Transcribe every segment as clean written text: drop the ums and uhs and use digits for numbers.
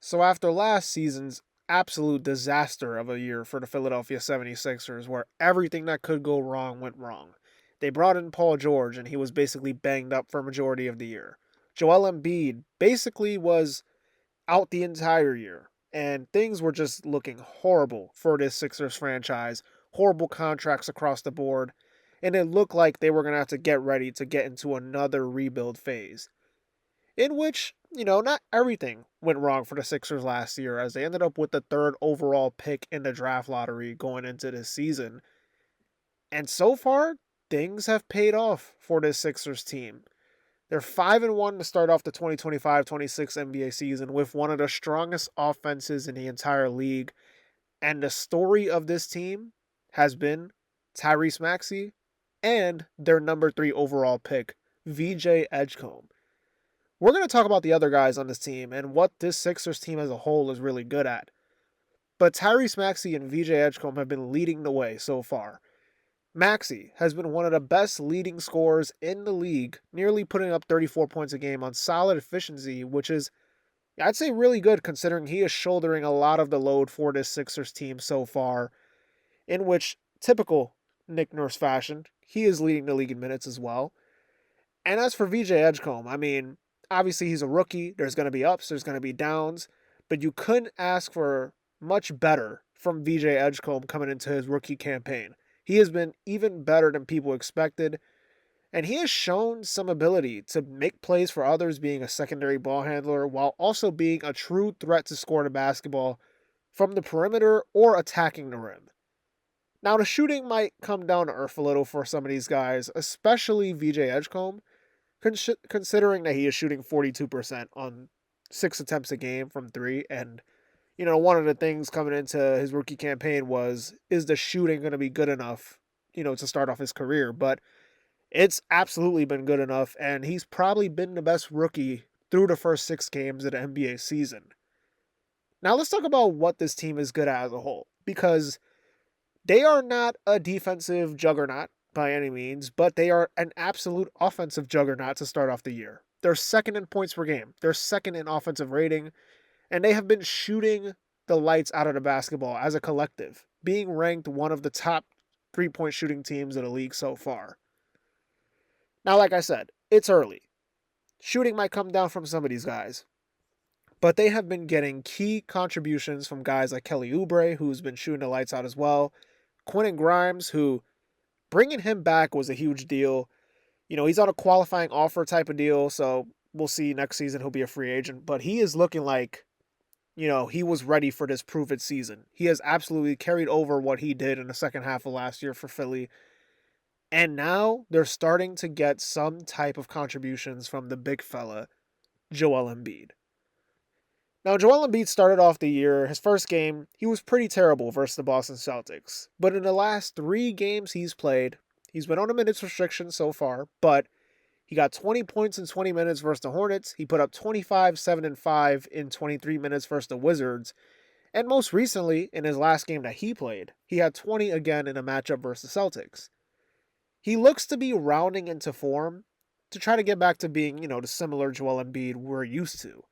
So after last season's absolute disaster of a year for the Philadelphia 76ers, where everything that could go wrong went wrong, they brought in Paul George and he was basically banged up for a majority of the year. Joel Embiid basically was out the entire year, and things were just looking horrible for this Sixers franchise. Horrible contracts across the board, and it looked like they were going to have to get ready to get into another rebuild phase in which, not everything went wrong for the Sixers last year as they ended up with the third overall pick in the draft lottery going into this season. And so far, things have paid off for this Sixers team. They're 5-1 to start off the 2025-26 NBA season with one of the strongest offenses in the entire league. And the story of this team has been Tyrese Maxey and their number 3 overall pick, VJ Edgecombe. We're going to talk about the other guys on this team and what this Sixers team as a whole is really good at. But Tyrese Maxey and VJ Edgecombe have been leading the way so far. Maxey has been one of the best leading scorers in the league, nearly putting up 34 points a game on solid efficiency, which is, I'd say, really good considering he is shouldering a lot of the load for this Sixers team so far, in which, typical Nick Nurse fashion, he is leading the league in minutes as well. And as for VJ Edgecombe, obviously he's a rookie. There's going to be ups, there's going to be downs, but you couldn't ask for much better from VJ Edgecombe coming into his rookie campaign. He has been even better than people expected, and he has shown some ability to make plays for others, being a secondary ball handler, while also being a true threat to score the basketball from the perimeter or attacking the rim. Now, the shooting might come down to earth a little for some of these guys, especially VJ Edgecombe, considering that he is shooting 42% on 6 attempts a game from 3, and one of the things coming into his rookie campaign was, is the shooting going to be good enough, to start off his career? But it's absolutely been good enough, and he's probably been the best rookie through the first 6 games of the NBA season. Now let's talk about what this team is good at as a whole, because they are not a defensive juggernaut by any means, but they are an absolute offensive juggernaut to start off the year. They're second in points per game. They're second in offensive rating. And they have been shooting the lights out of the basketball as a collective, being ranked one of the top 3-point shooting teams in the league so far. Now, like I said, it's early. Shooting might come down from some of these guys. But they have been getting key contributions from guys like Kelly Oubre, who's been shooting the lights out as well. Quentin Grimes, who bringing him back was a huge deal. He's on a qualifying offer type of deal, so we'll see next season he'll be a free agent. But he is looking like he was ready for this prove-it season. He has absolutely carried over what he did in the second half of last year for Philly. And now they're starting to get some type of contributions from the big fella, Joel Embiid. Now, Joel Embiid started off the year, his first game, he was pretty terrible versus the Boston Celtics. But in the last 3 games he's played, he's been on a minutes restriction so far, but he got 20 points in 20 minutes versus the Hornets. He put up 25, 7, and 5 in 23 minutes versus the Wizards. And most recently, in his last game that he played, he had 20 again in a matchup versus the Celtics. He looks to be rounding into form to try to get back to being, the similar Joel Embiid we're used to.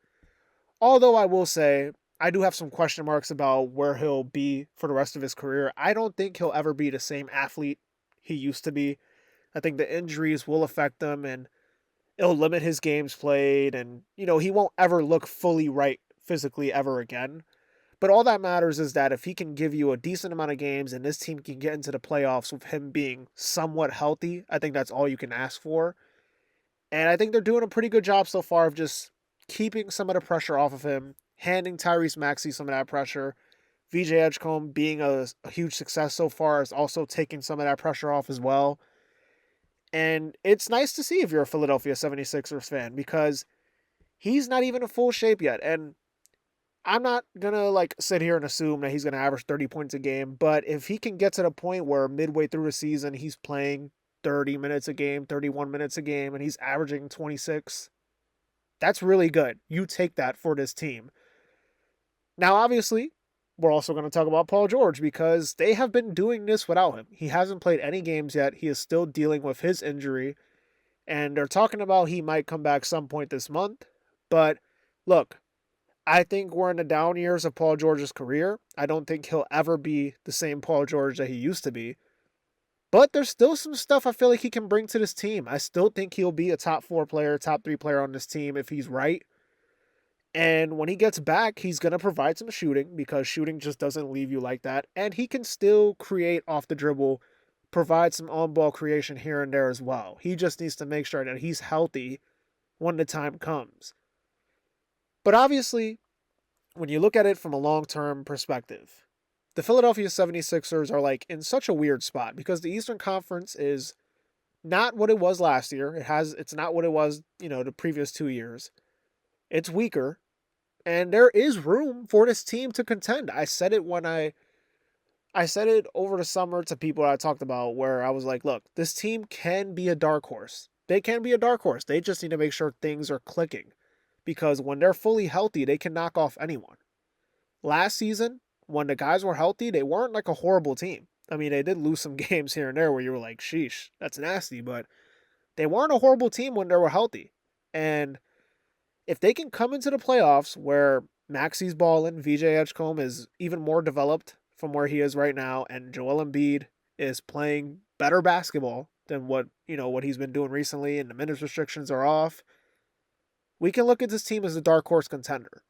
Although I will say, I do have some question marks about where he'll be for the rest of his career. I don't think he'll ever be the same athlete he used to be. I think the injuries will affect him and it'll limit his games played. And, he won't ever look fully right physically ever again. But all that matters is that if he can give you a decent amount of games and this team can get into the playoffs with him being somewhat healthy, I think that's all you can ask for. And I think they're doing a pretty good job so far of just keeping some of the pressure off of him, handing Tyrese Maxey some of that pressure. VJ Edgecombe being a huge success so far is also taking some of that pressure off as well. And it's nice to see if you're a Philadelphia 76ers fan because he's not even in full shape yet. And I'm not going to sit here and assume that he's going to average 30 points a game. But if he can get to the point where midway through the season, he's playing 30 minutes a game, 31 minutes a game, and he's averaging 26, that's really good. You take that for this team. Now, obviously, we're also going to talk about Paul George because they have been doing this without him. He hasn't played any games yet. He is still dealing with his injury. And they're talking about he might come back some point this month. But look, I think we're in the down years of Paul George's career. I don't think he'll ever be the same Paul George that he used to be. But there's still some stuff I feel like he can bring to this team. I still think he'll be a top 4 player, top 3 player on this team if he's right. And when he gets back, he's going to provide some shooting because shooting just doesn't leave you like that. And he can still create off the dribble, provide some on ball creation here and there as well. He just needs to make sure that he's healthy when the time comes. But obviously, when you look at it from a long term perspective, the Philadelphia 76ers are like in such a weird spot because the Eastern Conference is not what it was last year. It's not what it was, the previous 2 years. It's weaker. And there is room for this team to contend. I said it over the summer to people I talked about where I was like, look, this team can be a dark horse. They can be a dark horse. They just need to make sure things are clicking. Because when they're fully healthy, they can knock off anyone. Last season, when the guys were healthy, they weren't like a horrible team. I mean, they did lose some games here and there where you were like, sheesh, that's nasty. But they weren't a horrible team when they were healthy. And if they can come into the playoffs where Maxey's balling, VJ Edgecombe is even more developed from where he is right now, and Joel Embiid is playing better basketball than what he's been doing recently, and the minutes restrictions are off, we can look at this team as a dark horse contender.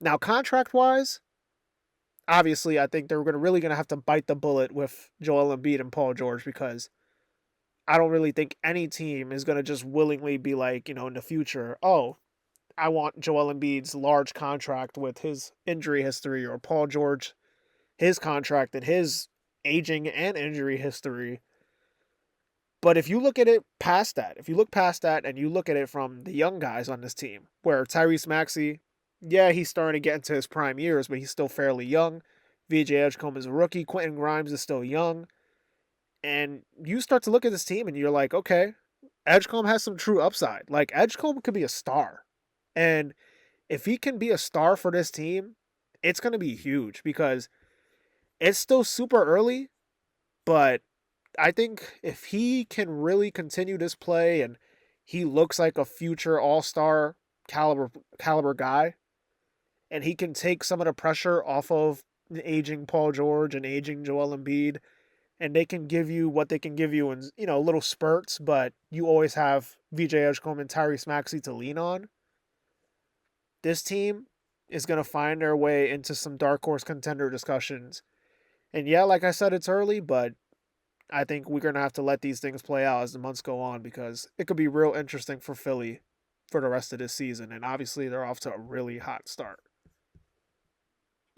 Now, contract-wise, obviously, I think they're really going to have to bite the bullet with Joel Embiid and Paul George because I don't really think any team is going to just willingly be like, in the future, oh, I want Joel Embiid's large contract with his injury history or Paul George, his contract and his aging and injury history. But if you look at it past that, and you look at it from the young guys on this team, where Tyrese Maxey, yeah, he's starting to get into his prime years, but he's still fairly young. VJ Edgecombe is a rookie. Quentin Grimes is still young. And you start to look at this team and you're like, okay, Edgecombe has some true upside. Like, Edgecombe could be a star. And if he can be a star for this team, it's going to be huge because it's still super early. But I think if he can really continue this play and he looks like a future all-star caliber guy, and he can take some of the pressure off of aging Paul George and aging Joel Embiid, and they can give you what they can give you in, little spurts, but you always have VJ Edgecombe and Tyrese Maxey to lean on. This team is going to find their way into some dark horse contender discussions. And yeah, like I said, it's early, but I think we're going to have to let these things play out as the months go on because it could be real interesting for Philly for the rest of this season. And obviously, they're off to a really hot start.